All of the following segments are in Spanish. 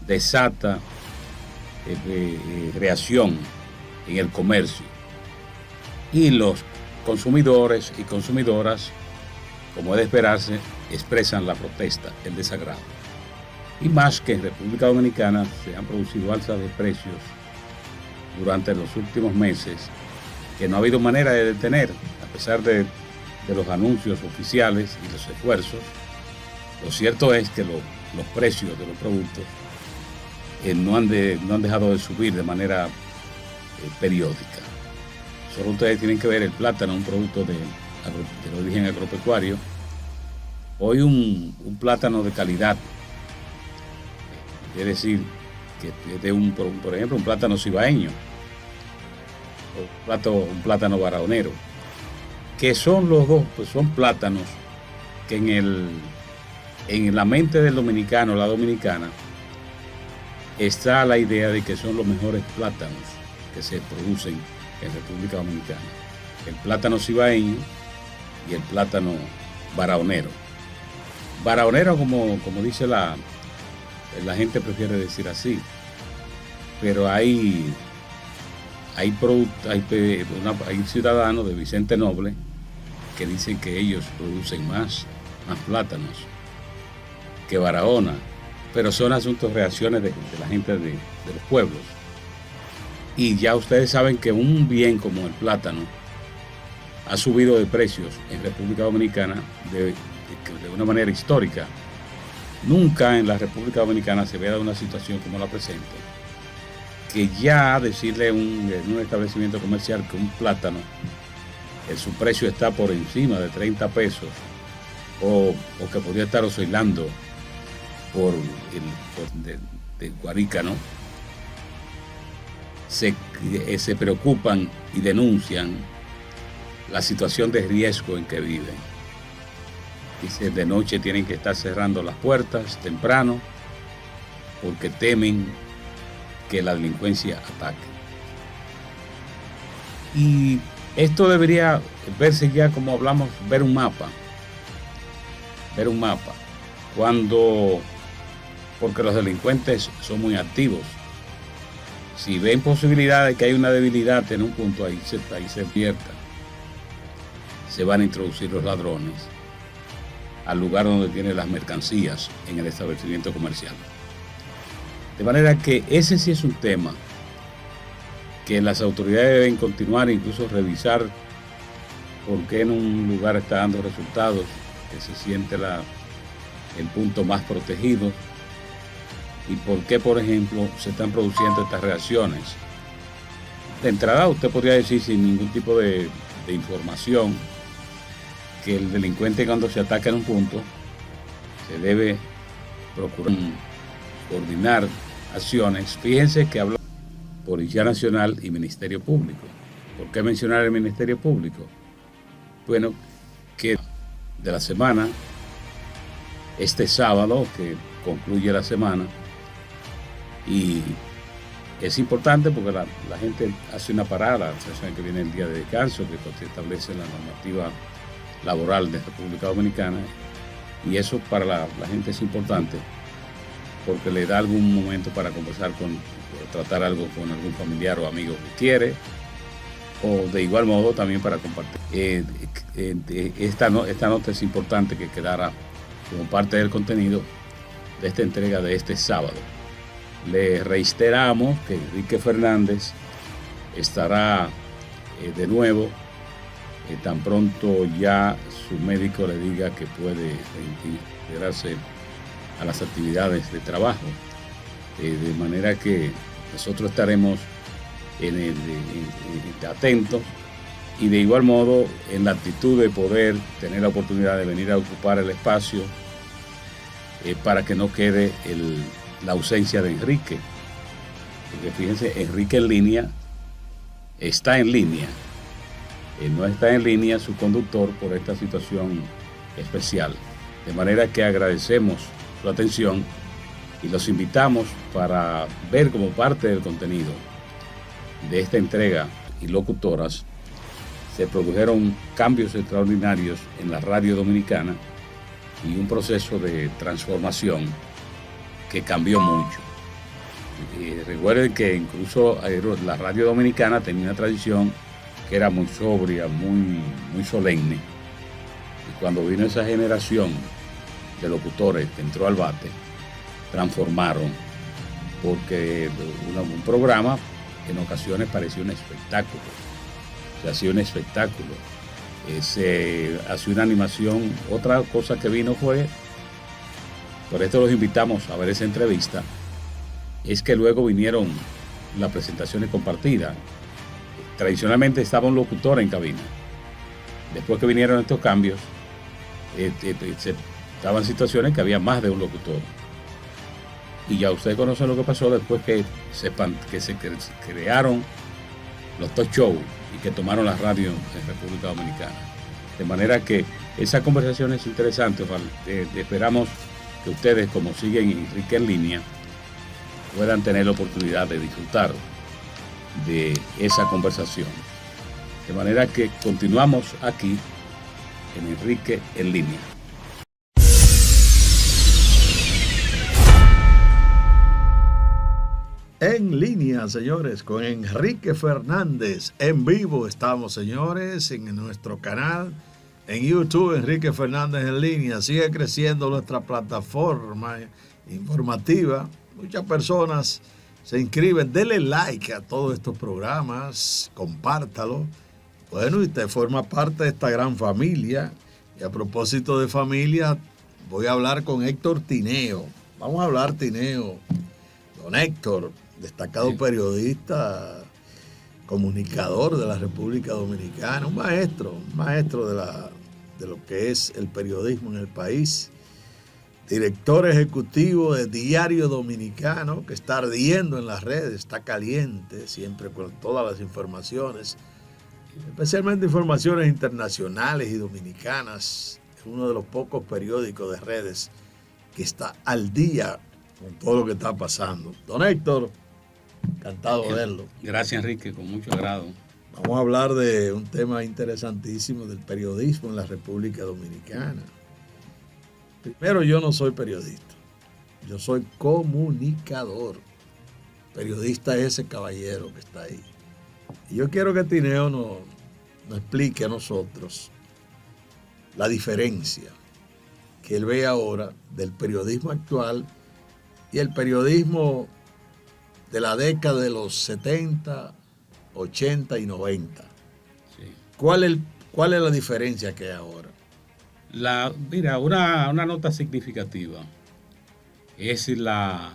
desata reacción en el comercio. Y los consumidores y consumidoras, como es de esperarse, expresan la protesta, el desagrado. Y más que en República Dominicana se han producido alzas de precios durante los últimos meses que no ha habido manera de detener, a pesar de los anuncios oficiales y los esfuerzos. Lo cierto es que los precios de los productos no han dejado de subir de manera periódica. Solo ustedes tienen que ver el plátano, un producto de origen agropecuario. Hoy un plátano de calidad, es decir, que es por ejemplo, un plátano cibaeño, un plátano barahonero, que son los dos, pues son plátanos que en la mente del dominicano, la dominicana, está la idea de que son los mejores plátanos que se producen en República Dominicana. El plátano cibaeño y el plátano barahonero. Barahonero, como dice la gente prefiere decir así, pero hay ciudadanos de Vicente Noble que dicen que ellos producen más plátanos que Barahona, pero son asuntos, reacciones de la gente de los pueblos. Y ya ustedes saben que un bien como el plátano ha subido de precios en República Dominicana de una manera histórica. Nunca en la República Dominicana se había dado una situación como la presente, que ya decirle en un establecimiento comercial que un plátano, su precio está por encima de 30 pesos, o que podría estar oscilando de Guarica, ¿no? Se preocupan y denuncian la situación de riesgo en que viven. Dice, de noche tienen que estar cerrando las puertas temprano porque temen que la delincuencia ataque. Y esto debería verse ya como hablamos, ver un mapa, porque los delincuentes son muy activos. Si ven posibilidad de que hay una debilidad en un punto, ahí se advierta. Se van a introducir los ladrones al lugar donde tienen las mercancías en el establecimiento comercial. De manera que ese sí es un tema que las autoridades deben continuar e incluso revisar por qué en un lugar está dando resultados, que se siente el punto más protegido, y por qué, por ejemplo, se están produciendo estas reacciones. De entrada, usted podría decir sin ningún tipo de información que el delincuente, cuando se ataca en un punto, se debe procurar coordinar acciones. Fíjense que habla Policía Nacional y Ministerio Público. ¿Por qué mencionar el Ministerio Público? Bueno, que de la semana, este sábado que concluye la semana, y es importante porque la gente hace una parada, ustedes saben que viene el día de descanso que establece la normativa laboral de República Dominicana, y eso para la gente es importante porque le da algún momento para conversar tratar algo con algún familiar o amigo que quiere, o de igual modo también para compartir. Esta nota es importante que quedara como parte del contenido de esta entrega de este sábado. Le reiteramos que Enrique Fernández estará de nuevo tan pronto ya su médico le diga que puede integrarse a las actividades de trabajo, de manera que nosotros estaremos atentos y de igual modo en la actitud de poder tener la oportunidad de venir a ocupar el espacio para que no quede la ausencia de Enrique. Porque fíjense, Enrique está en línea. No está en línea su conductor por esta situación especial. De manera que agradecemos su atención y los invitamos para ver como parte del contenido de esta entrega y locutoras. Se produjeron cambios extraordinarios en la radio dominicana y un proceso de transformación que cambió mucho. Y recuerden que incluso la radio dominicana tenía una tradición que era muy sobria, muy solemne. Y cuando vino esa generación de locutores que entró al bate, transformaron, porque un programa en ocasiones parecía un espectáculo. Se hacía un espectáculo. Se hacía una animación. Otra cosa que vino fue, por esto los invitamos a ver esa entrevista, es que luego vinieron las presentaciones compartidas. Tradicionalmente estaba un locutor en cabina. Después que vinieron estos cambios, se estaban situaciones que había más de un locutor. Y ya ustedes conocen lo que pasó después que se crearon los talk shows y que tomaron la radio en República Dominicana. De manera que esa conversación es interesante. Esperamos que ustedes, como siguen Enrique en línea, puedan tener la oportunidad de disfrutar de esa conversación. De manera que continuamos aquí en Enrique en línea. En línea, señores, con Enrique Fernández. En vivo estamos, señores, en nuestro canal en YouTube, Enrique Fernández en línea. Sigue creciendo nuestra plataforma informativa. Muchas personas se inscriben. Denle like a todos estos programas, compártalo. Bueno, y usted forma parte de esta gran familia. Y a propósito de familia, voy a hablar con Héctor Tineo. Vamos a hablar, Tineo. Don Héctor, destacado periodista, comunicador de la República Dominicana, un maestro de lo que es el periodismo en el país, director ejecutivo de Diario Dominicano, que está ardiendo en las redes, está caliente siempre con todas las informaciones, especialmente informaciones internacionales y dominicanas. Es uno de los pocos periódicos de redes que está al día con todo lo que está pasando. Don Héctor, encantado de verlo. Gracias, Enrique, con mucho agrado. Vamos a hablar de un tema interesantísimo del periodismo en la República Dominicana. Primero, yo no soy periodista, yo soy comunicador. Periodista es ese caballero que está ahí. Y yo quiero que Tineo nos explique a nosotros la diferencia que él ve ahora del periodismo actual y el periodismo de la década de los 70, 80 y 90. Sí. ¿Cuál es la diferencia que hay ahora? Mira, una nota significativa es la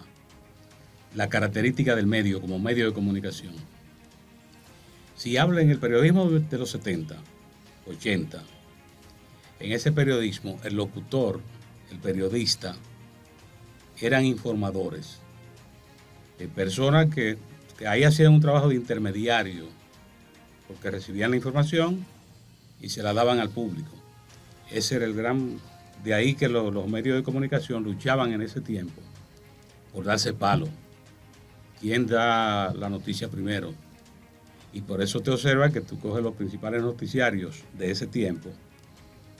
característica del medio como medio de comunicación. Si habla en el periodismo de los 70, 80, en ese periodismo el locutor, el periodista, eran informadores, personas que ahí hacían un trabajo de intermediario, porque recibían la información y se la daban al público. Ese era el gran... De ahí que los medios de comunicación luchaban en ese tiempo por darse palo. ¿Quién da la noticia primero? Y por eso te observa que tú coges los principales noticiarios de ese tiempo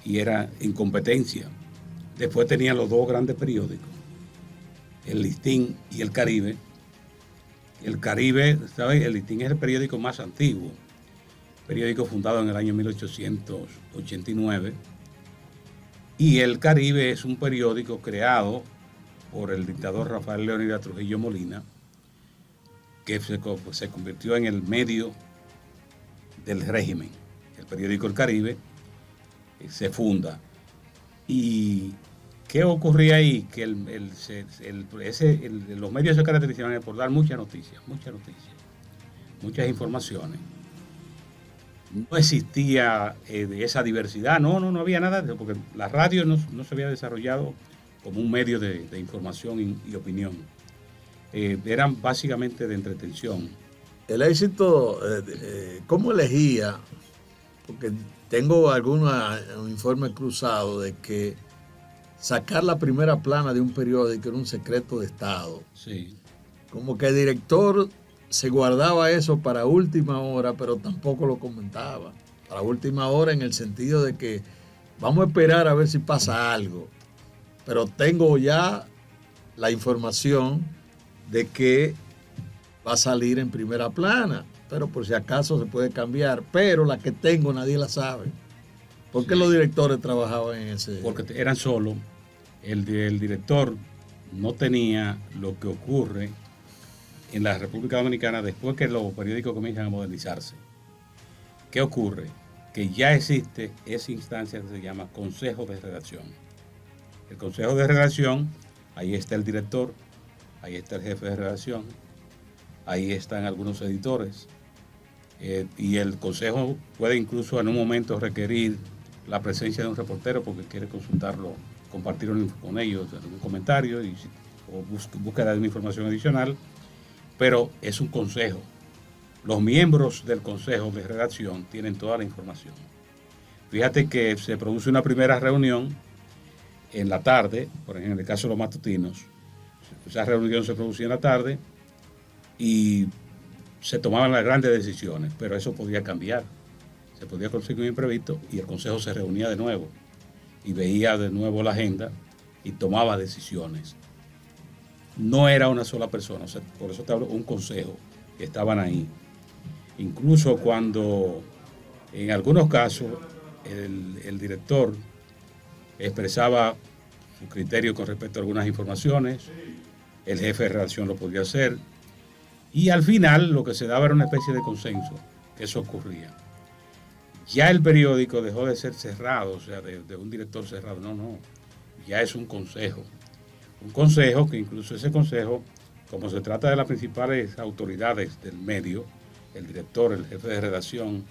y era incompetencia. Después tenían los dos grandes periódicos, el Listín y el Caribe. El Caribe, ¿sabes? El Listín es el periódico más antiguo, periódico fundado en el año 1889. Y el Caribe es un periódico creado por el dictador Rafael Leónidas Trujillo Molina, que se convirtió en el medio del régimen. El periódico El Caribe se funda. ¿Y qué ocurría ahí? Que los medios se caracterizaban por dar muchas noticias, muchas informaciones. No existía esa diversidad, no había nada de eso, porque la radio no se había desarrollado como un medio de información y opinión. Eran básicamente de entretención. El éxito, ¿cómo elegía? Porque tengo algunos informes cruzados de que sacar la primera plana de un periódico era un secreto de Estado. Sí. Como que el director se guardaba eso para última hora, pero tampoco lo comentaba. Para última hora en el sentido de que vamos a esperar a ver si pasa algo. Pero tengo ya la información de que va a salir en primera plana, pero por si acaso se puede cambiar, pero la que tengo nadie la sabe. ¿Por qué los directores trabajaban en ese? Porque eran solo, el director no tenía lo que ocurre en la República Dominicana después que los periódicos comienzan a modernizarse. ¿Qué ocurre? Que ya existe esa instancia que se llama Consejo de Redacción. El Consejo de Redacción, ahí está el director, ahí está el jefe de redacción, ahí están algunos editores, y el consejo puede incluso en un momento requerir la presencia de un reportero porque quiere consultarlo, compartirlo con ellos, algún comentario o búsqueda de una información adicional, pero es un consejo. Los miembros del consejo de redacción tienen toda la información. Fíjate que se produce una primera reunión en la tarde, por ejemplo, en el caso de los matutinos, esa reunión se producía en la tarde y se tomaban las grandes decisiones, pero eso podía cambiar. Se podía conseguir un imprevisto y el consejo se reunía de nuevo y veía de nuevo la agenda y tomaba decisiones. No era una sola persona, o sea, por eso te hablo, un consejo, que estaban ahí. Incluso cuando en algunos casos el director expresaba su criterio con respecto a algunas informaciones, el jefe de redacción lo podía hacer, y al final lo que se daba era una especie de consenso, que eso ocurría. Ya el periódico dejó de ser cerrado, o sea, de un director cerrado, no, ya es un consejo que incluso ese consejo, como se trata de las principales autoridades del medio, el director, el jefe de redacción,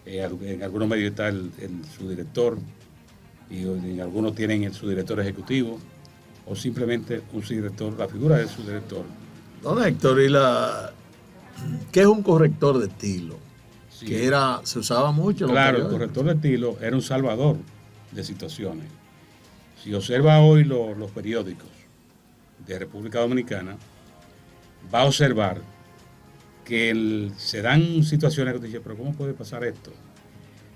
en algunos medios está su director, y en algunos tienen su director ejecutivo, o simplemente un subdirector, la figura del subdirector. Don Héctor, ¿qué es un corrector de estilo? Sí. Que se usaba mucho. Claro, el corrector de estilo era un salvador de situaciones. Si observa hoy los periódicos de República Dominicana, va a observar que se dan situaciones que te dicen, pero ¿cómo puede pasar esto?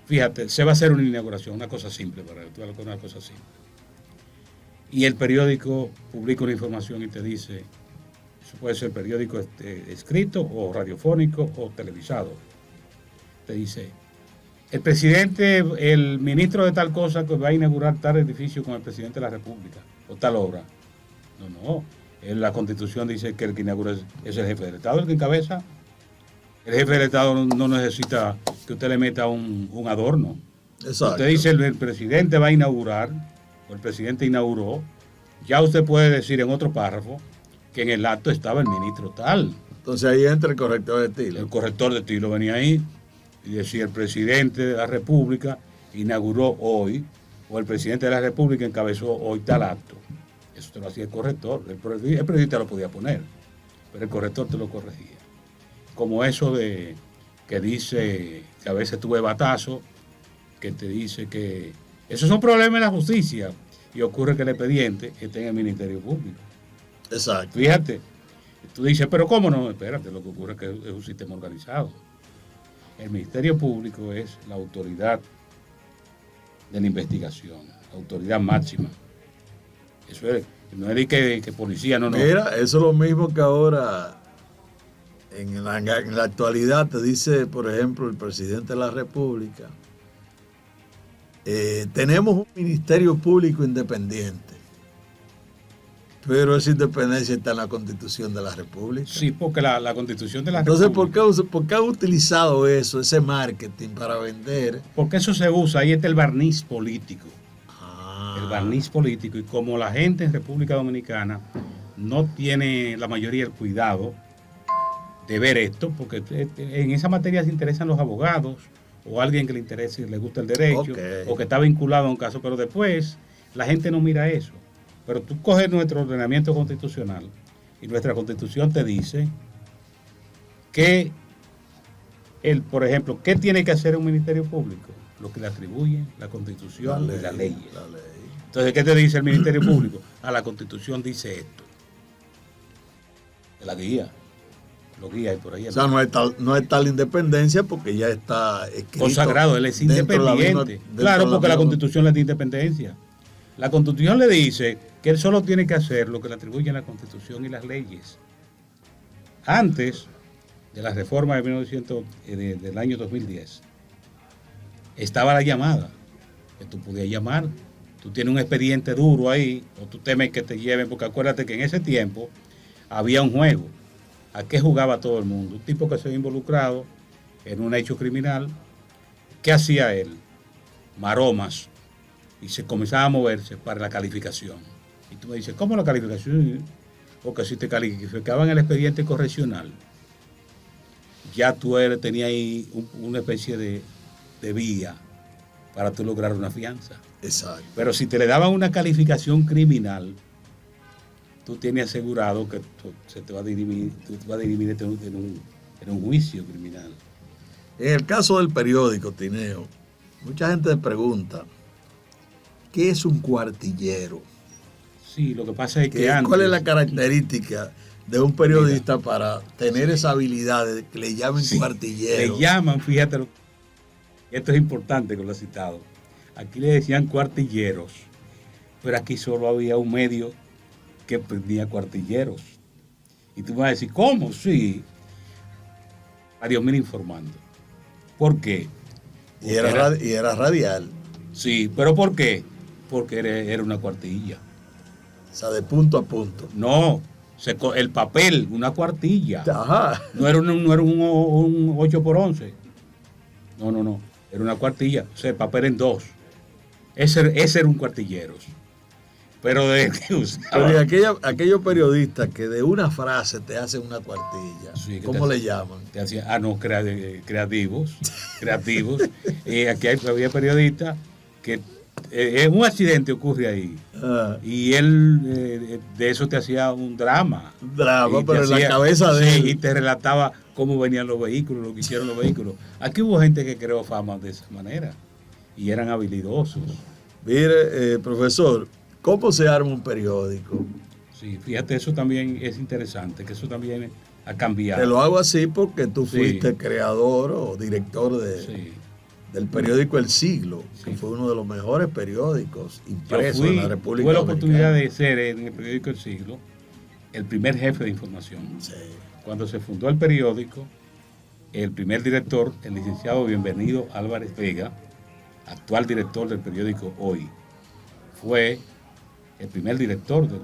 Fíjate, se va a hacer una inauguración, una cosa simple, una cosa simple. Y el periódico publica una información y te dice, eso puede ser periódico escrito o radiofónico o televisado. Te dice, el ministro de tal cosa que va a inaugurar tal edificio con el presidente de la República o tal obra. No. En la Constitución dice que el que inaugura es el jefe del Estado, el que encabeza. El jefe del Estado no necesita que usted le meta un adorno. Exacto. Usted dice el presidente va a inaugurar, o el presidente inauguró, ya usted puede decir en otro párrafo que en el acto estaba el ministro tal. Entonces ahí entra el corrector de estilo. El corrector de estilo venía ahí y decía el presidente de la República inauguró hoy, o el presidente de la República encabezó hoy tal acto. Eso te lo hacía el corrector. El periodista lo podía poner, pero el corrector te lo corregía. Como eso de que dice que a veces tuve batazo, que te dice que esos son problemas de la justicia y ocurre que el expediente esté en el Ministerio Público. Exacto. Fíjate, tú dices, pero ¿cómo no? Espérate, lo que ocurre es que es un sistema organizado. El Ministerio Público es la autoridad de la investigación, la autoridad máxima. Eso es, no es de que policía, no. Mira, eso es lo mismo que ahora, en la actualidad, te dice, por ejemplo, el presidente de la República, tenemos un Ministerio Público independiente, pero esa independencia está en la Constitución de la República. Sí, porque la Constitución de la Entonces, República... ¿por qué han utilizado eso, ese marketing para vender? Porque eso se usa, ahí está el barniz político. El barniz político, y como la gente en República Dominicana no tiene la mayoría el cuidado de ver esto, porque en esa materia se interesan los abogados o alguien que le interese y le gusta el derecho, o que está vinculado a un caso, pero después la gente no mira eso. Pero tú coges nuestro ordenamiento constitucional y nuestra Constitución te dice que, por ejemplo, ¿qué tiene que hacer un Ministerio Público? Lo que le atribuye la Constitución y las leyes. Entonces, ¿qué te dice el Ministerio Público? La Constitución dice esto. La guía. Lo guía y por ahí. O sea, no es tal independencia porque ya está escrito. Consagrado, él es independiente. Claro, porque la Constitución le da independencia. La Constitución le dice que él solo tiene que hacer lo que le atribuyen la Constitución y las leyes. Antes, de la reforma de 1900, del año 2010, estaba la llamada, que tú podías llamar. Tú tienes un expediente duro ahí, o tú temes que te lleven, porque acuérdate que en ese tiempo había un juego. ¿A qué jugaba todo el mundo? Un tipo que se había involucrado en un hecho criminal. ¿Qué hacía él? Maromas. Y se comenzaba a moverse para la calificación. Y tú me dices, ¿cómo la calificación? Porque si te calificaban el expediente correccional, ya tú tenías ahí una especie de vía para tú lograr una fianza. Exacto. Pero si te le daban una calificación criminal, tú tienes asegurado que se te va a dirimir, en un juicio criminal. En el caso del periódico, Tineo, mucha gente te pregunta, ¿qué es un cuartillero? Sí, lo que pasa es que antes... ¿Cuál es la característica de un periodista para tener esa habilidad de que le llamen cuartillero? Le llaman, fíjate, esto es importante que lo he citado. Aquí le decían cuartilleros, pero aquí solo había un medio que prendía cuartilleros. Y tú me vas a decir, ¿cómo? Sí. Varios mil informando. ¿Por qué? Y era radial. Sí, pero ¿por qué? Porque era una cuartilla. O sea, de punto a punto. No, el papel, una cuartilla. Ajá. No era un 8x11. No. Era una cuartilla. O sea, el papel en dos. Ese era un cuartillero. Pero de aquellos periodistas que de una frase te hacen una cuartilla, sí, ¿cómo le llaman? Te hacían, creativos. Aquí había periodistas que un accidente ocurre ahí. Y él de eso te hacía un drama. Un drama, pero en la cabeza de él. Y te relataba cómo venían los vehículos, lo que hicieron los vehículos. Aquí hubo gente que creó fama de esa manera. Y eran habilidosos. Mire, profesor, ¿cómo se arma un periódico? Sí, fíjate, eso también es interesante, que eso también ha cambiado. Te lo hago así porque tú fuiste creador o director del periódico El Siglo, que fue uno de los mejores periódicos impresos en la República Dominicana. Tuve la oportunidad de ser en el periódico El Siglo el primer jefe de información. Sí. Cuando se fundó el periódico, el primer director, el licenciado Bienvenido Álvarez Vega, actual director del periódico Hoy, fue el primer director del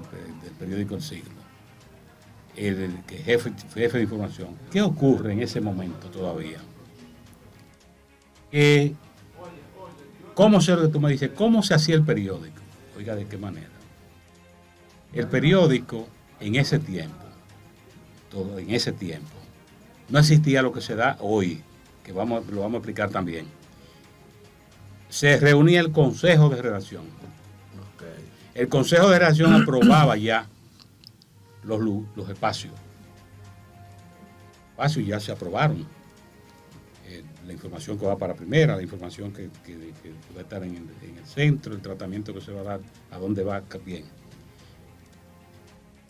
periódico El Siglo, el jefe de información. ¿Qué ocurre en ese momento todavía? Tú me dices, ¿cómo se hacía el periódico? Oiga, ¿de qué manera? El periódico en ese tiempo, no existía lo que se da hoy, que lo vamos a explicar también. Se reunía el consejo de redacción. El consejo de redacción aprobaba ya los espacios. Los espacios ya se aprobaron. La información que va para primera, la información que va a estar en el centro, el tratamiento que se va a dar, a dónde va bien.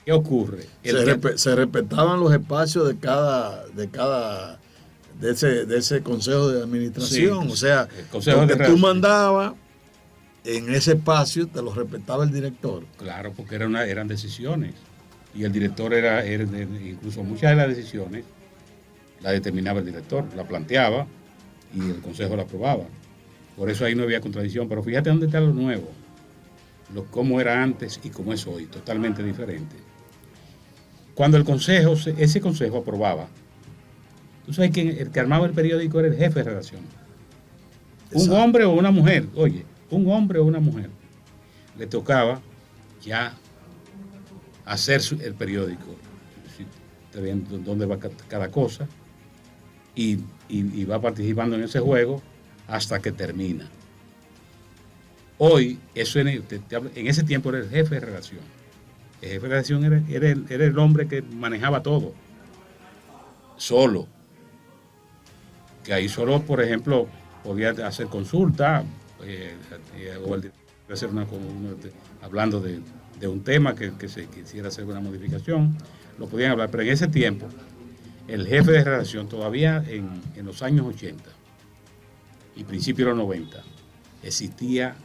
¿Qué ocurre? Se respetaban los espacios de ese consejo de administración. Sí, o sea, lo que tú mandabas en ese espacio te lo respetaba el director. Claro, porque eran decisiones. Y el director incluso muchas de las decisiones las determinaba el director, la planteaba y el consejo la aprobaba. Por eso ahí no había contradicción. Pero fíjate dónde está lo nuevo. Cómo era antes y cómo es hoy, totalmente diferente. Cuando ese consejo aprobaba, tú sabes que el que armaba el periódico era el jefe de redacción. Exacto. Un hombre o una mujer, un hombre o una mujer, le tocaba ya hacer el periódico, viendo dónde va cada cosa, y va participando en ese juego hasta que termina. Hoy, en ese tiempo era el jefe de redacción. El jefe de redacción era el hombre que manejaba todo, solo. Que ahí solo, por ejemplo, podía hacer consulta, o hacer hablando de un tema que se quisiera hacer una modificación, lo podían hablar. Pero en ese tiempo, el jefe de redacción, todavía en los años 80 y principios de los 90, existía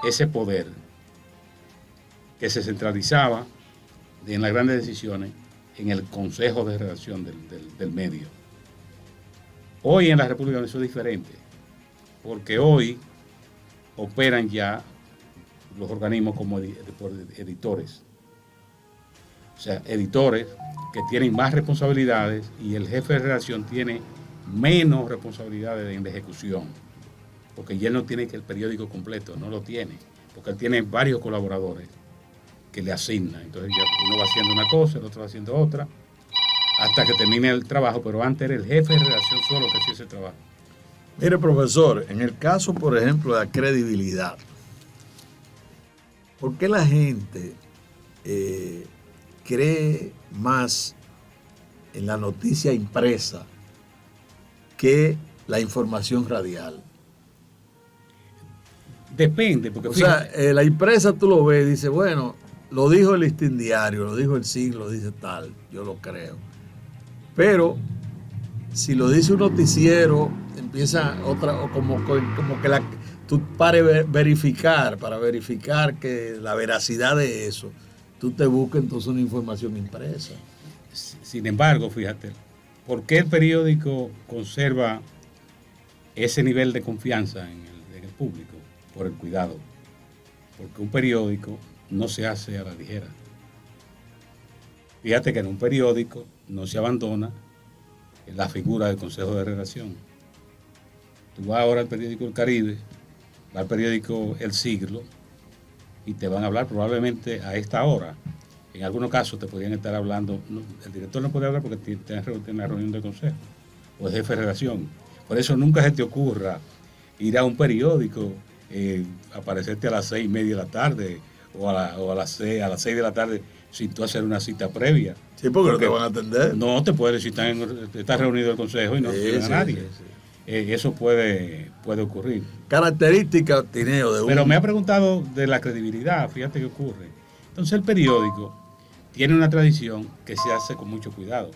ese poder que se centralizaba en las grandes decisiones en el consejo de redacción del medio. Hoy en la República Dominicana eso es diferente, porque hoy operan ya los organismos como editores. O sea, editores que tienen más responsabilidades y el jefe de redacción tiene menos responsabilidades en la ejecución, porque ya él no tiene que el periódico completo, no lo tiene, porque él tiene varios colaboradores que le asignan. Entonces ya uno va haciendo una cosa, el otro va haciendo otra, hasta que termine el trabajo, pero antes era el jefe de redacción solo que hacía ese trabajo. Mire, profesor, en el caso, por ejemplo, de la credibilidad, ¿por qué la gente cree más en la noticia impresa que la información radial? Depende, porque o sea, la impresa tú lo ves y dices, bueno, lo dijo el Listín Diario, lo dijo el Siglo, lo dice tal, yo lo creo. Pero si lo dice un noticiero, empieza otra, o como que tú para verificar que la veracidad de eso, tú te buscas entonces una información impresa. Sin embargo, fíjate, ¿por qué el periódico conserva ese nivel de confianza en el público? Por el cuidado. Porque un periódico no se hace a la ligera. Fíjate que en un periódico no se abandona la figura del Consejo de Redacción. Tú vas ahora al periódico El Caribe, vas al periódico El Siglo, y te van a hablar probablemente a esta hora. En algunos casos te podrían estar hablando, el director no puede hablar porque tiene una reunión del consejo, o el jefe de redacción. Por eso nunca se te ocurra ir a un periódico, aparecerte a las 6:30 de la tarde, o a las 6 de la tarde, sin tú hacer una cita previa. Sí, porque no te van a atender. No te puede decir, está reunido el consejo y no tiene a nadie. Sí. Eso puede ocurrir. Características, Tineo, de Pero me ha preguntado de la credibilidad, fíjate qué ocurre. Entonces el periódico tiene una tradición que se hace con mucho cuidado.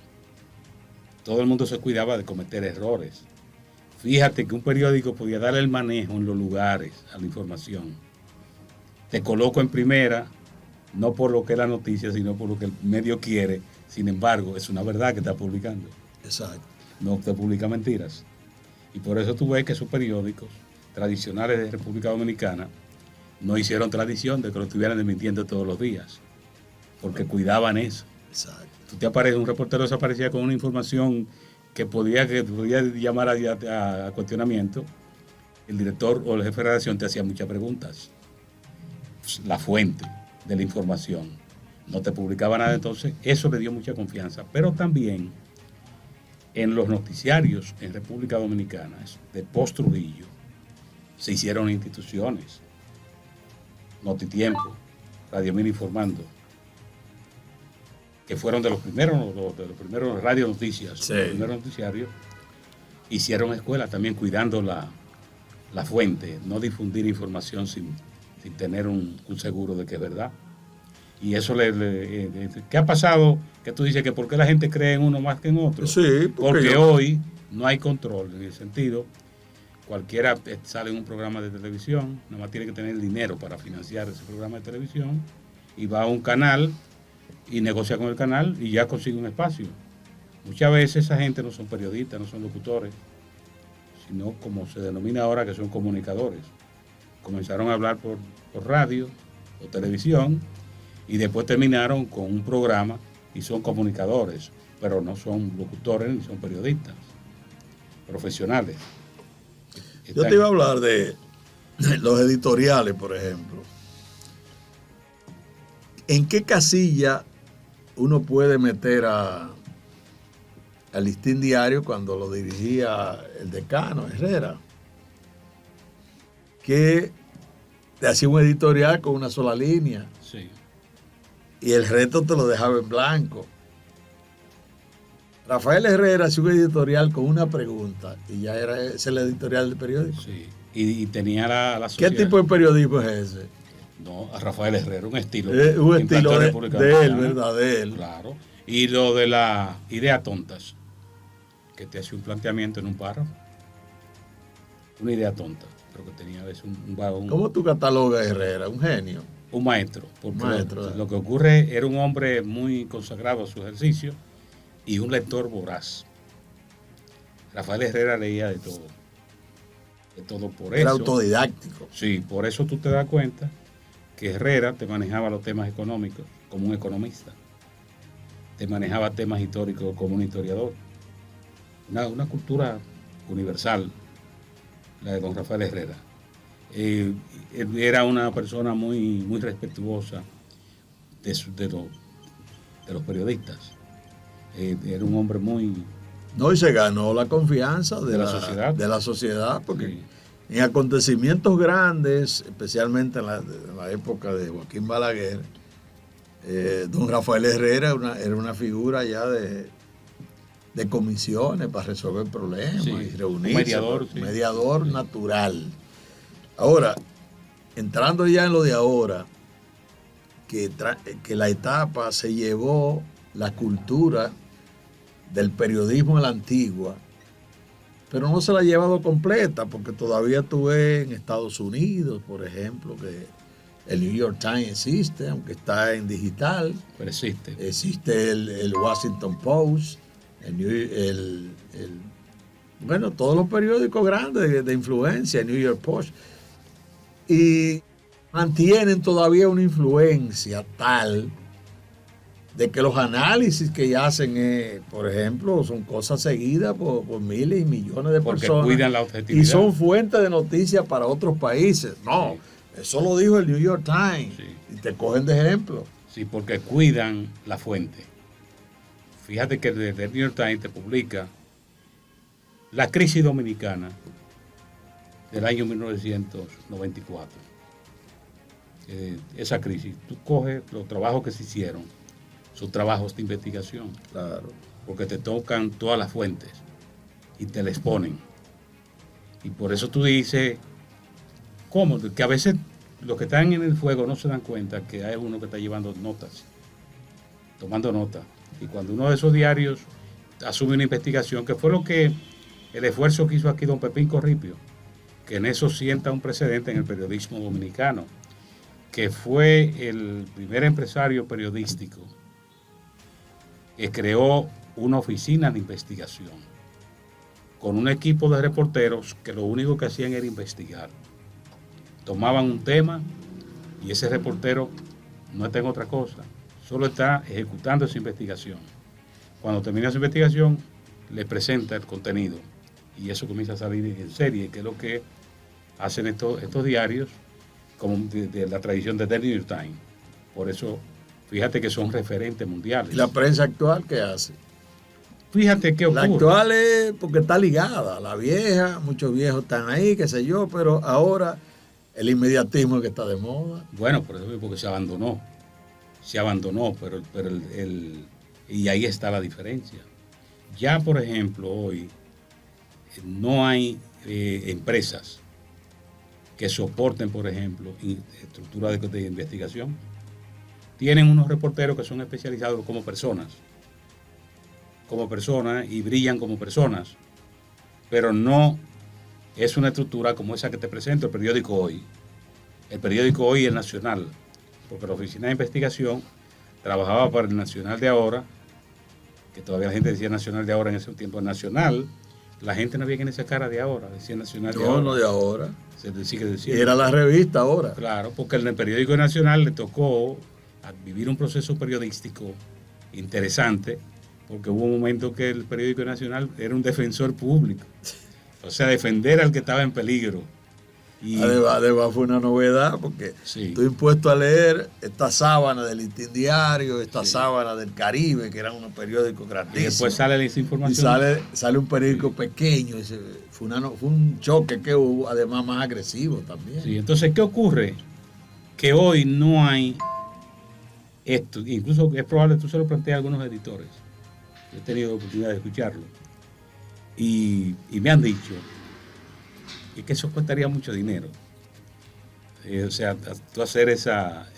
Todo el mundo se cuidaba de cometer errores. Fíjate que un periódico podía darle el manejo en los lugares a la información. Te coloco en primera, no por lo que es la noticia, sino por lo que el medio quiere. Sin embargo, es una verdad que está publicando. Exacto. No te publica mentiras. Y por eso tú ves que esos periódicos tradicionales de República Dominicana no hicieron tradición de que lo estuvieran desmintiendo todos los días, porque cuidaban eso. Exacto. Tú te aparece, un reportero desaparecía con una información que podía llamar a cuestionamiento. El director o el jefe de redacción te hacía muchas preguntas. La fuente de la información no te publicaba nada, entonces eso le dio mucha confianza. Pero también en los noticiarios en República Dominicana de post Trujillo se hicieron instituciones. Notitiempo, Radio Mil Informando, que fueron de los primeros radio noticias, sí. Los primeros noticiarios. Hicieron escuelas también cuidando la fuente, no difundir información sin tener un seguro de que es verdad. Y eso ¿qué ha pasado? Que tú dices que por qué la gente cree en uno más que en otro. Sí, porque hoy no hay control en el sentido. Cualquiera sale en un programa de televisión, nada más tiene que tener dinero para financiar ese programa de televisión, y va a un canal y negocia con el canal y ya consigue un espacio. Muchas veces esa gente no son periodistas, no son locutores, sino como se denomina ahora, que son comunicadores. Comenzaron a hablar por radio o televisión y después terminaron con un programa y son comunicadores, pero no son locutores ni son periodistas profesionales. Yo te iba a hablar de los editoriales, por ejemplo. ¿En qué casilla uno puede meter al Listín Diario cuando lo dirigía el decano Herrera? Que te hacía un editorial con una sola línea. Sí. Y el resto te lo dejaba en blanco. Rafael Herrera hacía un editorial con una pregunta y ya ese es el editorial del periódico. Sí. Y tenía la sociedad. ¿Qué tipo de periodismo es ese? No, a Rafael Herrera, un estilo. Un estilo de él, ¿verdad? De él. Claro. Y lo de las ideas tontas, que te hace un planteamiento en un párrafo. Una idea tonta, pero que tenía a veces un vagón. ¿Cómo tú catalogas a Herrera? ¿Un genio? Un maestro. Porque maestro, lo que ocurre, era un hombre muy consagrado a su ejercicio y un lector voraz. Rafael Herrera leía de todo. De todo por eso. Era autodidáctico. Sí, por eso tú te das cuenta que Herrera te manejaba los temas económicos como un economista. Te manejaba temas históricos como un historiador. Una cultura universal, la de don Rafael Herrera. Él era una persona muy respetuosa de los periodistas. Era un hombre muy... No, y se ganó la confianza de la sociedad, porque sí. En acontecimientos grandes, especialmente en la época de Joaquín Balaguer, don Rafael Herrera era una figura ya de comisiones para resolver problemas, sí, y reunirse. Un mediador natural. Ahora, entrando ya en lo de ahora, que la etapa se llevó la cultura del periodismo a la antigua, pero no se la ha llevado completa, porque todavía tú ves en Estados Unidos, por ejemplo, que el New York Times existe, aunque está en digital. Pero existe. Existe el Washington Post, bueno, todos los periódicos grandes de influencia, el New York Post, y mantienen todavía una influencia tal de que los análisis que hacen, por ejemplo, son cosas seguidas por miles y millones de porque personas. Cuidan la objetividad. Y son fuentes de noticias para otros países. No, sí. Eso lo dijo el New York Times. Sí. Y te cogen de ejemplo. Sí, porque cuidan la fuente. Fíjate que el New York Times te publica la crisis dominicana del año 1994. Esa crisis. Tú coges los trabajos que se hicieron, sus trabajos de investigación. Claro. Porque te tocan todas las fuentes y te les ponen. Y por eso tú dices, ¿cómo? Que a veces los que están en el fuego no se dan cuenta que hay uno que está llevando notas, tomando notas. Y cuando uno de esos diarios asume una investigación, que fue lo que el esfuerzo que hizo aquí don Pepín Corripio, que en eso sienta un precedente en el periodismo dominicano, que fue el primer empresario periodístico que creó una oficina de investigación con un equipo de reporteros que lo único que hacían era investigar. Tomaban un tema y ese reportero no está en otra cosa, solo está ejecutando esa investigación. Cuando termina esa investigación, le presenta el contenido y eso comienza a salir en serie, que es lo que hacen estos diarios como de la tradición de The New York Times. Por eso, fíjate que son referentes mundiales. ¿Y la prensa actual qué hace? Fíjate qué ocurre. La actual es porque está ligada, la vieja, muchos viejos están ahí, qué sé yo, pero ahora el inmediatismo es que está de moda. Bueno, por eso es porque se abandonó, pero y ahí está la diferencia. Ya, por ejemplo, hoy no hay empresas que soporten, por ejemplo, estructuras de investigación. Tienen unos reporteros que son especializados como personas y brillan como personas, pero no es una estructura como esa que te presento el periódico Hoy. El periódico Hoy es nacional, porque la oficina de investigación trabajaba para el Nacional de ahora, que todavía la gente decía Nacional de ahora en ese tiempo, nacional. La gente no había quien esa cara de ahora, decía Nacional de ahora. No, de ahora. Se sigue diciendo. Era la revista ahora. Claro, porque en el periódico nacional le tocó vivir un proceso periodístico interesante, porque hubo un momento que el periódico nacional era un defensor público. O sea, defender al que estaba en peligro. Y además fue una novedad, porque sí, estoy impuesto a leer esta sábana del Listín Diario, esta sábana del Caribe, que eran unos periódicos grandísimos. Y después sale esa información. Y sale un periódico pequeño. Fue un choque que hubo, además más agresivo también. Sí, entonces, ¿qué ocurre? Que hoy no hay esto. Incluso es probable que tú se lo plantees a algunos editores. Yo he tenido oportunidad de escucharlo. Y me han dicho que eso costaría mucho dinero. O sea, tú hacer esa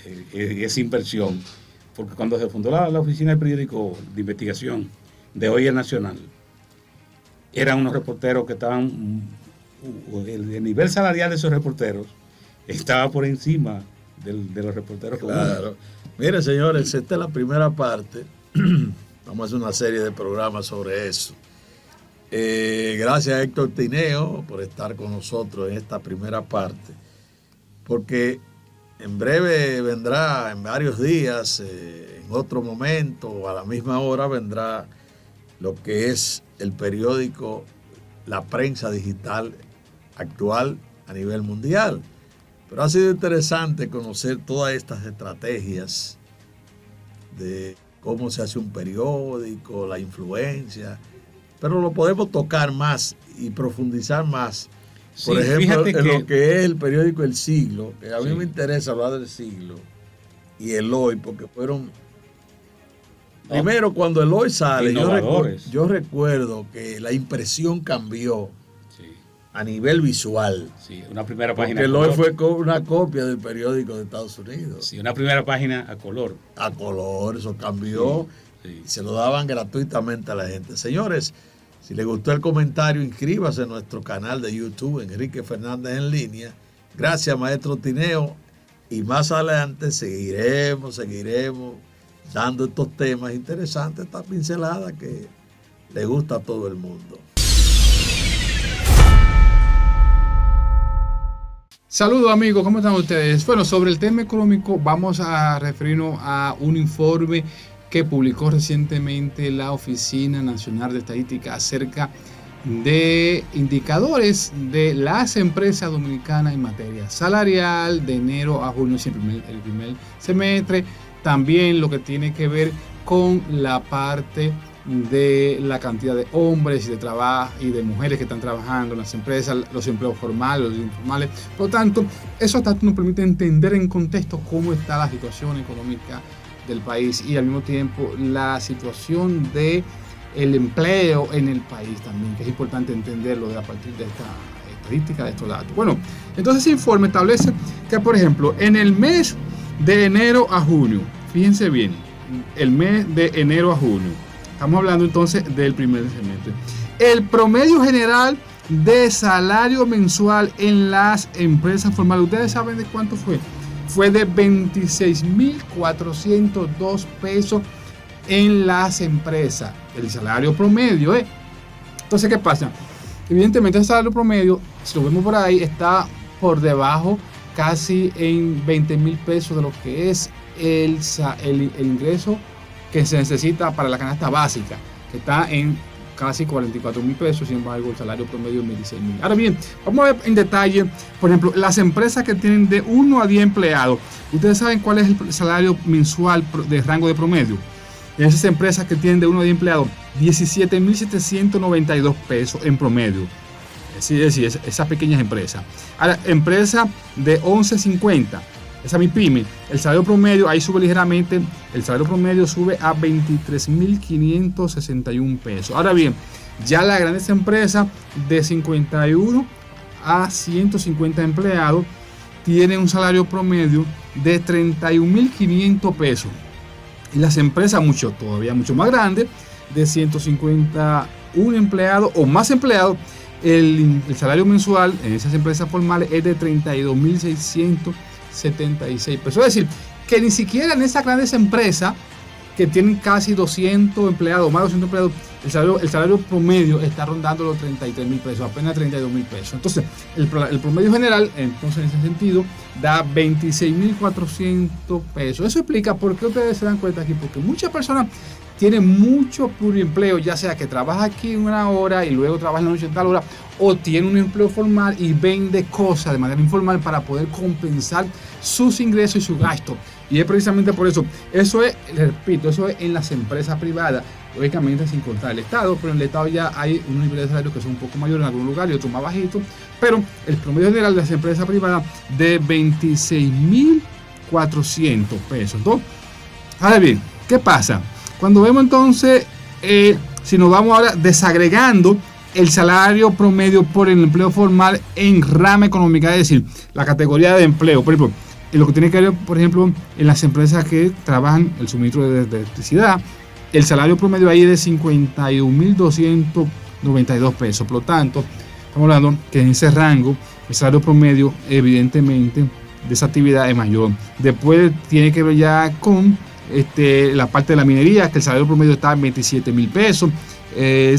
inversión. Porque cuando se fundó la oficina del periódico de investigación de Hoy el Nacional, eran unos reporteros que estaban, el nivel salarial de esos reporteros estaba por encima de los reporteros. Claro. Miren, señores, esta es la primera parte. Vamos a hacer una serie de programas sobre eso. Gracias a Héctor Tineo por estar con nosotros en esta primera parte, porque en breve vendrá, en varios días, en otro momento o a la misma hora vendrá lo que es el periódico La Prensa Digital actual a nivel mundial. Pero ha sido interesante conocer todas estas estrategias de cómo se hace un periódico, la influencia, pero lo podemos tocar más y profundizar más. Por ejemplo, en lo que es el periódico El Siglo, que a mí me interesa hablar del Siglo y el Hoy, porque fueron... Primero, cuando el Hoy sale, yo recuerdo que la impresión cambió a nivel visual. Sí, una primera página. Porque el Hoy fue una copia del periódico de Estados Unidos. Sí, una primera página a color. A color, eso cambió. Sí. Y se lo daban gratuitamente a la gente. Señores, si les gustó el comentario, inscríbase en nuestro canal de YouTube, Enrique Fernández en línea. Gracias, maestro Tineo. Y más adelante seguiremos dando estos temas interesantes, esta pincelada que le gusta a todo el mundo. Saludos amigos, ¿cómo están ustedes? Bueno, sobre el tema económico vamos a referirnos a un informe que publicó recientemente la Oficina Nacional de Estadística acerca de indicadores de las empresas dominicanas en materia salarial de enero a junio, el primer semestre. También lo que tiene que ver con la parte de la cantidad de hombres y de trabajo y de mujeres que están trabajando en las empresas, los empleos formales, los informales. Por lo tanto, esos datos nos permiten entender en contexto cómo está la situación económica del país y al mismo tiempo la situación de el empleo en el país también, que es importante entenderlo a partir de esta estadística, de estos datos. Bueno, entonces ese informe establece que, por ejemplo, en el mes de enero a junio, fíjense bien, el mes de enero a junio, estamos hablando entonces del primer semestre, el promedio general de salario mensual en las empresas formales, ¿ustedes saben de cuánto fue? Fue de 26.402 pesos en las empresas, el salario promedio, Entonces, ¿qué pasa? Evidentemente el salario promedio, si lo vemos por ahí, está por debajo casi en 20.000 pesos de lo que es el ingreso que se necesita para la canasta básica, que está en casi 44.000 pesos, sin embargo el salario promedio es 16.000. Ahora bien, vamos a ver en detalle, por ejemplo, las empresas que tienen de 1 a 10 empleados. Ustedes saben cuál es el salario mensual de rango de promedio. En esas empresas que tienen de 1 a 10 empleados, 17.792 pesos en promedio. Es decir, esas pequeñas empresas. Ahora, empresa de 11 a 50, esa mi pyme, el salario promedio ahí sube ligeramente, el salario promedio sube a 23.561 pesos. Ahora bien, ya las grandes empresas de 51 a 150 empleados tienen un salario promedio de 31.500 pesos. Y las empresas todavía mucho más grandes, de 151 empleados o más empleados, el salario mensual en esas empresas formales es de 32.676 pesos. Es decir, que ni siquiera en esas grandes empresas que tienen casi 200 empleados, más de 200 empleados, el salario promedio está rondando los 33.000 pesos, apenas 32.000 pesos. Entonces, el promedio general, entonces en ese sentido, da 26.400 pesos. Eso explica por qué ustedes se dan cuenta aquí, porque muchas personas tienen mucho pluriempleo, ya sea que trabaja aquí una hora y luego trabaja en la noche en tal hora, o tiene un empleo formal y vende cosas de manera informal para poder compensar sus ingresos y sus gastos. Y es precisamente por eso. Eso es, les repito, eso es en las empresas privadas, lógicamente sin contar el Estado, pero en el Estado ya hay un nivel de salario que son un poco mayor en algún lugar y otro más bajito, pero el promedio general de las empresas privadas de 26.400 pesos. Entonces, ahora bien, ¿qué pasa? Cuando vemos entonces, si nos vamos ahora desagregando el salario promedio por el empleo formal en rama económica, es decir, la categoría de empleo, por ejemplo, en lo que tiene que ver, por ejemplo, en las empresas que trabajan el suministro de electricidad, el salario promedio ahí es de 51.292 pesos. Por lo tanto, estamos hablando que en ese rango, el salario promedio, evidentemente, de esa actividad es mayor. Después tiene que ver ya con la parte de la minería, que el salario promedio está en 27 mil pesos,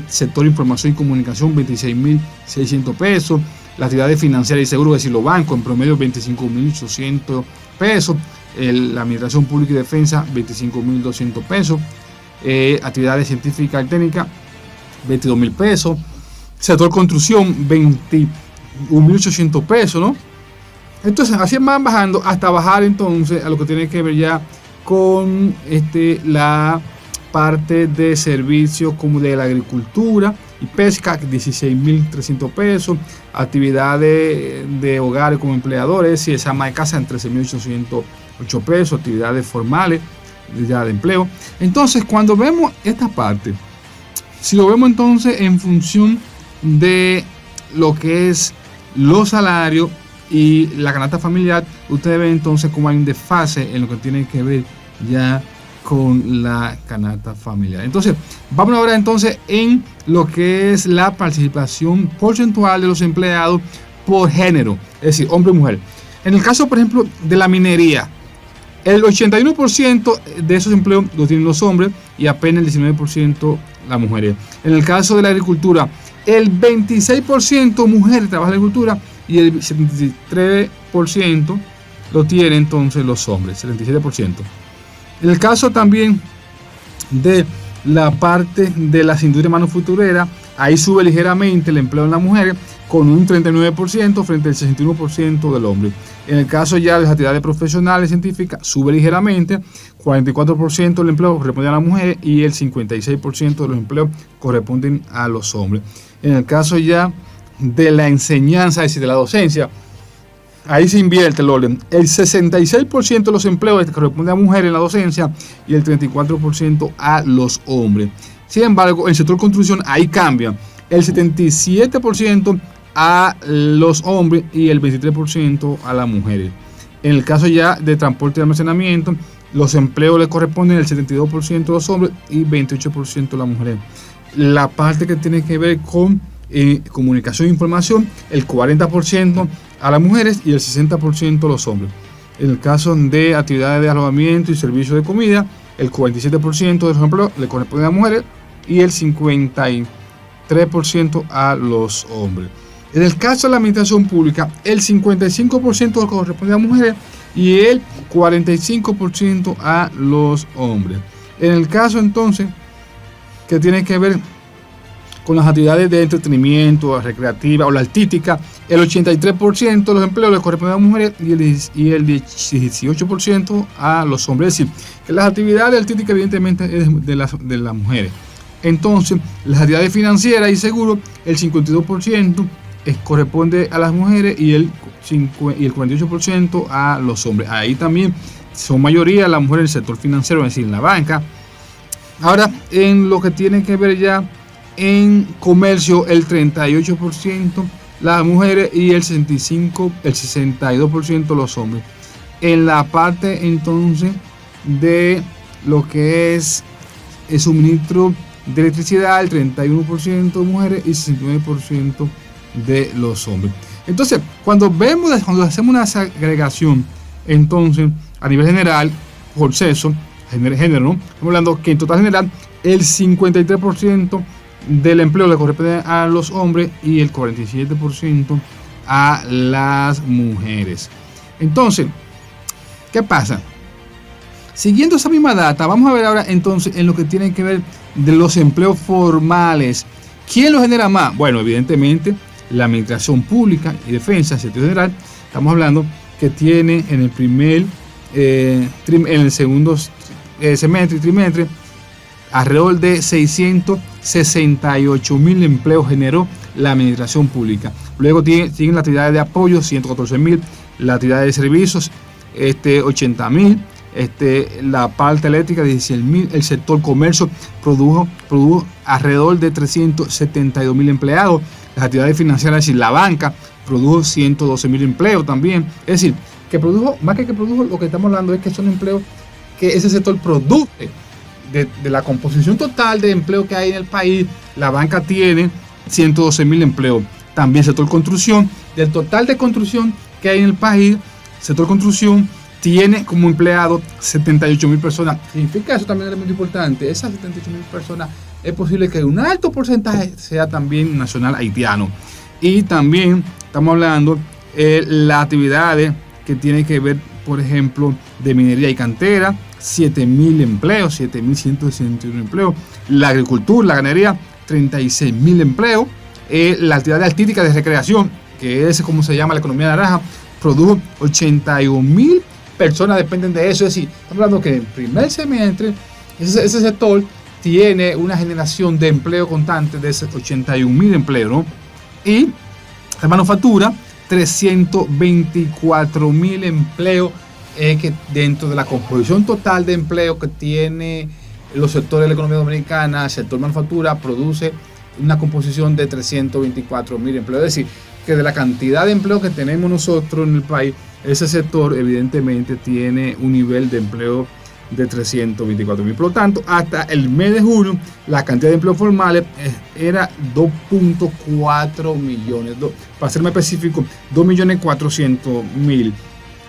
sector de información y comunicación 26.600 pesos, la actividad financiera y seguro, es decir, los bancos en promedio 25.800 pesos, la administración pública y defensa 25.200 pesos, actividades científicas y técnicas 22.000 pesos, sector construcción 21.800 pesos, ¿no? Entonces así van bajando hasta bajar entonces a lo que tiene que ver ya con la parte de servicios como de la agricultura y pesca, 16.300 pesos, actividades de hogares como empleadores, y esa ama de casa en 13.808 pesos, actividades formales ya de empleo. Entonces cuando vemos esta parte, si lo vemos entonces en función de lo que es los salarios y la canasta familiar, ustedes ven entonces cómo hay un desfase en lo que tiene que ver ya con la canasta familiar. Entonces, vamos ahora entonces en lo que es la participación porcentual de los empleados por género, es decir, hombre y mujer. En el caso, por ejemplo, de la minería, el 81% de esos empleos los tienen los hombres y apenas el 19% las mujeres. En el caso de la agricultura, el 26% mujeres trabajan en la agricultura y el 73% lo tienen entonces los hombres, 77%. En el caso también de la parte de las industrias manufactureras, ahí sube ligeramente el empleo en las mujeres con un 39% frente al 61% del hombre. En el caso ya de las actividades profesionales científicas, sube ligeramente, 44% del empleo corresponde a las mujeres y el 56% de los empleos corresponden a los hombres. En el caso ya de la enseñanza, es decir, de la docencia, ahí se invierte el orden. El 66% de los empleos corresponde a mujeres en la docencia y el 34% a los hombres. Sin embargo, en el sector construcción ahí cambia. El 77% a los hombres y el 23% a las mujeres. En el caso ya de transporte y almacenamiento, los empleos le corresponden el 72% a los hombres y 28% a las mujeres. La parte que tiene que ver con comunicación e información, el 40% a las mujeres y el 60% a los hombres. En el caso de actividades de alojamiento y servicios de comida, el 47% de los empleos le corresponde a las mujeres y el 53% a los hombres. En el caso de la administración pública, el 55% corresponde a las mujeres y el 45% a los hombres. En el caso entonces que tiene que ver con las actividades de entretenimiento, recreativa o la artística, el 83% de los empleos le corresponden a las mujeres y el 18% a los hombres. Es decir, que las actividades artísticas evidentemente es de las mujeres. Entonces, las actividades financieras y seguros, el 52% corresponde a las mujeres y el 48% a los hombres. Ahí también son mayoría las mujeres en el sector financiero, es decir, en la banca. Ahora, en lo que tiene que ver ya en comercio, el 38% las mujeres y el 62% los hombres. En la parte entonces de lo que es el suministro de electricidad, el 31% mujeres y 69% de los hombres. Entonces, cuando hacemos una segregación, entonces, a nivel general, por sexo, género, ¿no? Estamos hablando que en total general, el 53% del empleo le corresponde a los hombres y el 47% a las mujeres. Entonces, ¿qué pasa? Siguiendo esa misma data, vamos a ver ahora entonces en lo que tiene que ver de los empleos formales. ¿Quién los genera más? Bueno, evidentemente la administración pública y defensa, en sentido general, estamos hablando que tiene en el primer, en el segundo semestre y trimestre, alrededor de 668.000 empleos generó la administración pública. Luego siguen las actividades de apoyo, 114.000, la actividad de servicios, 80.000, la parte eléctrica, 16.000, el sector comercio produjo alrededor de 372.000 empleados, las actividades financieras, es decir, la banca produjo 112.000 empleos también. Es decir, que produjo, más que produjo, lo que estamos hablando es que son empleos que ese sector produce. De la composición total de empleo que hay en el país, la banca tiene 112.000 empleos. También sector construcción, del total de construcción que hay en el país, sector construcción tiene como empleado 78.000 personas. Significa eso también es muy importante. Esas 78.000 personas es posible que un alto porcentaje sea también nacional haitiano. Y también estamos hablando de las actividades que tienen que ver, por ejemplo, de minería y cantera, 7.000 empleos, 7.161 empleos. La agricultura, la ganadería, 36.000 empleos. La actividad artística de recreación, que es como se llama la economía naranja, produjo 81.000 personas, dependen de eso. Es decir, estamos hablando que en el primer semestre ese sector tiene una generación de empleo constante de 81.000 empleos, ¿no? Y la manufactura, 324.000 empleos, que dentro de la composición total de empleo que tiene los sectores de la economía dominicana, el sector manufactura produce una composición de 324.000 empleos. Es decir, que de la cantidad de empleo que tenemos nosotros en el país, ese sector evidentemente tiene un nivel de empleo de 324.000. Por lo tanto, hasta el mes de junio, la cantidad de empleos formales era 2.4 millones. Para ser más específico, 2.400.000,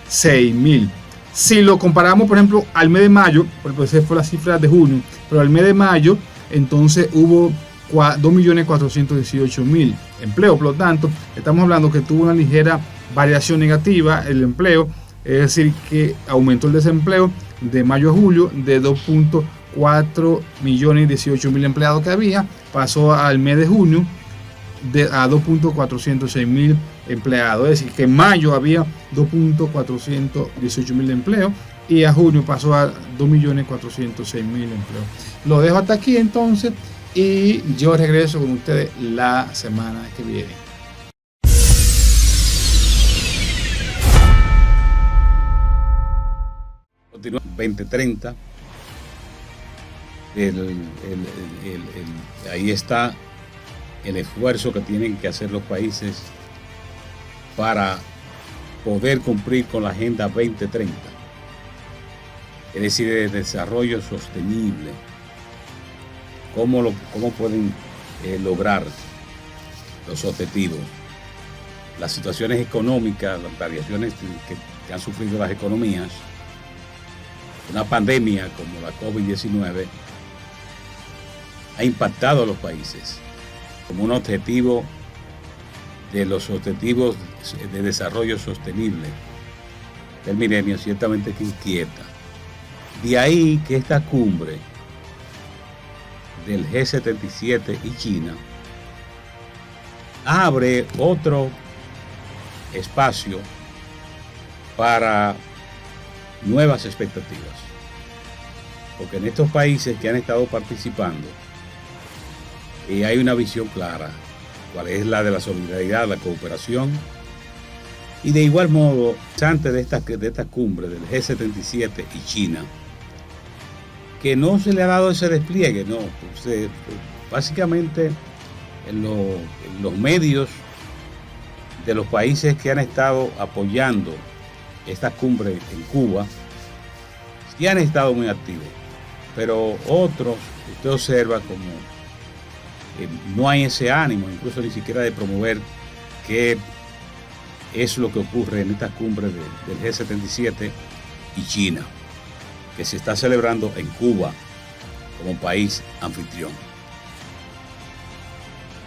6.000. Si lo comparamos, por ejemplo, al mes de mayo, porque esa fue la cifra de junio, pero al mes de mayo, entonces hubo 2.418.000 empleos. Por lo tanto, estamos hablando que tuvo una ligera variación negativa el empleo, es decir, que aumentó el desempleo de mayo a julio de 2.418.000 empleados que había, pasó al mes de junio a 2.406.000 empleados. Es decir, que en mayo había 2.418.000 empleos y a junio pasó a 2.406.000 empleos. Lo dejo hasta aquí entonces y yo regreso con ustedes la semana que viene. Continúa 2030. Ahí está el esfuerzo que tienen que hacer los países para poder cumplir con la Agenda 2030, es decir, el desarrollo sostenible. ¿Cómo pueden lograr los objetivos? Las situaciones económicas, las variaciones que han sufrido las economías, una pandemia como la COVID-19 ha impactado a los países como un objetivo de los objetivos de desarrollo sostenible del milenio, ciertamente que inquieta. De ahí que esta cumbre del G77 y China abre otro espacio para nuevas expectativas, porque en estos países que han estado participando hay una visión clara, cuál es la de la solidaridad, la cooperación, y de igual modo, antes de esta cumbre del G77 y China, que no se le ha dado ese despliegue, no, básicamente en los medios de los países que han estado apoyando esta cumbre en Cuba, sí han estado muy activos, pero otros, usted observa como no hay ese ánimo, incluso ni siquiera de promover qué es lo que ocurre en esta cumbre del G77 y China, que se está celebrando en Cuba como país anfitrión.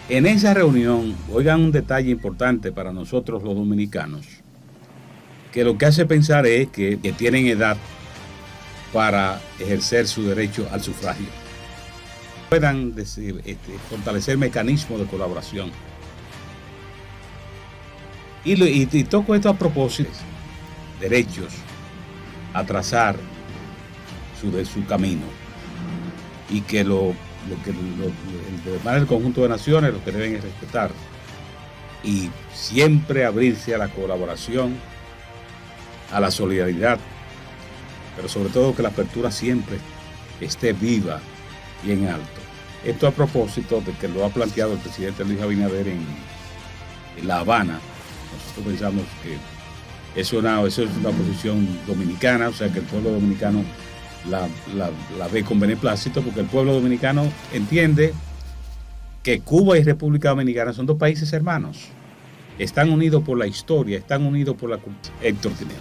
En esa reunión, oigan un detalle importante para nosotros los dominicanos, que lo que hace pensar es que tienen edad para ejercer su derecho al sufragio. Puedan fortalecer mecanismos de colaboración. Y toco esto a propósito, derechos a trazar su camino, y que el conjunto de naciones lo que deben es respetar y siempre abrirse a la colaboración, a la solidaridad, pero sobre todo que la apertura siempre esté viva y en alto. Esto a propósito de que lo ha planteado el presidente Luis Abinader en La Habana. Nosotros pensamos que eso es una posición dominicana, o sea que el pueblo dominicano la ve con beneplácito, porque el pueblo dominicano entiende que Cuba y República Dominicana son dos países hermanos. Están unidos por la historia, están unidos por la cultura. Héctor Tineo.